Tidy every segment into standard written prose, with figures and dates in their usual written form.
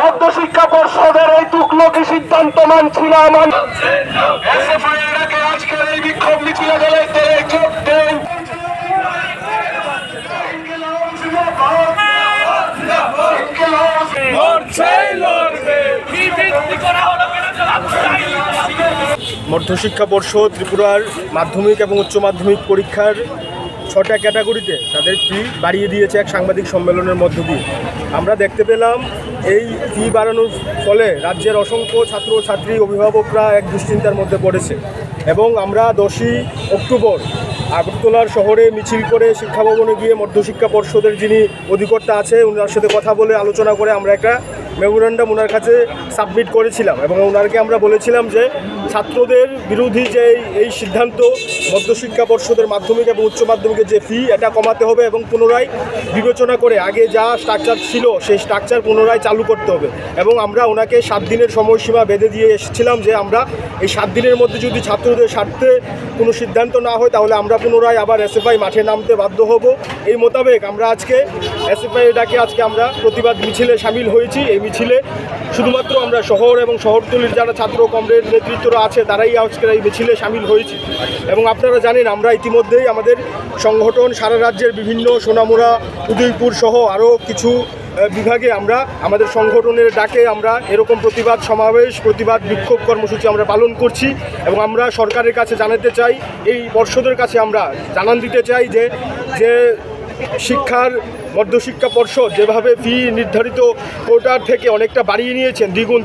মধ্যশিক্ষা পর্ষদের এই তুগলকি সিদ্ধান্ত মানছিলাম। আজকের এই বিক্ষোভ মিছিলে যোগ দেন। মধ্যশিক্ষা পর্ষদ ত্রিপুরার মাধ্যমিক এবং উচ্চ মাধ্যমিক পরীক্ষার 6টা ক্যাটাগরিতে তাদের ফি বাড়িয়ে দিয়েছে এক সাংবাদিক সম্মেলনের মধ্য দিয়ে। আমরা দেখতে পেলাম এই ফি বাড়ানোর ফলে রাজ্যের অসংখ্য ছাত্র ছাত্রী অভিভাবকরা এক দুশ্চিন্তার মধ্যে পড়েছে এবং আমরা 10ই অক্টোবর আগরতলার শহরে মিছিল করে শিক্ষা ভবনে গিয়ে মধ্যশিক্ষা পর্ষদের যিনি অধিকর্তা আছে ওনার সাথে কথা বলে আলোচনা করে আমরা একটা মেমোরেন্ডাম ওনার কাছে সাবমিট করেছিলাম এবং ওনাকে আমরা বলেছিলাম যে ছাত্রদের বিরোধী যে এই সিদ্ধান্ত মধ্যশিক্ষা পর্ষদের মাধ্যমিক এবং উচ্চ মাধ্যমিকের যে ফি এটা কমাতে হবে এবং পুনরায় বিবেচনা করে আগে যা স্ট্রাকচার ছিল সেই স্ট্রাকচার পুনরায় চালু করতে হবে। এবং আমরা ওনাকে 7 দিনের সময়সীমা বেঁধে দিয়ে এসেছিলাম যে আমরা এই 7 দিনের মধ্যে যদি ছাত্রদের স্বার্থে কোনো সিদ্ধান্ত না হয় তাহলে আমরা পুনরায় আবার এসএফআই মাঠে নামতে বাধ্য হব। এই মোতাবেক আমরা আজকে এসএফআই ডাকে আজকে আমরা প্রতিবাদ মিছিলে সামিল হয়েছি। এই মিছিলে শুধুমাত্র আমরা শহর এবং শহরতলির যারা ছাত্র কমরেড নেতৃত্বরা আছে তারাই আজকের এই মিছিলে সামিল হয়েছি। এবং আপনারা জানেন আমরা ইতিমধ্যেই আমাদের সংগঠন সারা রাজ্যের বিভিন্ন সোনামুড়া, উদয়পুর সহ আরও কিছু বিভাগে আমরা আমাদের সংগঠনের ডাকে আমরা এরকম প্রতিবাদ সমাবেশ, প্রতিবাদ বিক্ষোভ কর্মসূচি আমরা পালন করছি। এবং আমরা সরকারের কাছে জানাতে চাই, এই পর্ষদের কাছে আমরা জানান দিতে চাই যে শিক্ষার মধ্যশিক্ষা পর্ষদ যেভাবে ফি নির্ধারিত কোটার থেকে অনেকটা বাড়িয়ে নিয়েছেন, দ্বিগুণ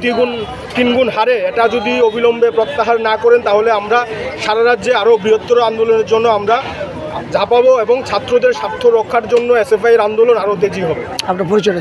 তিনগুণ হারে, এটা যদি অবিলম্বে প্রত্যাহার না করেন তাহলে আমরা সারা রাজ্যে আরও বৃহত্তর আন্দোলনের জন্য আমরা ঝাঁপাবো এবং ছাত্রদের স্বার্থ রক্ষার জন্য এসএফআইয়ের আন্দোলন আরও তেজি হবে। আপনার পরিচয়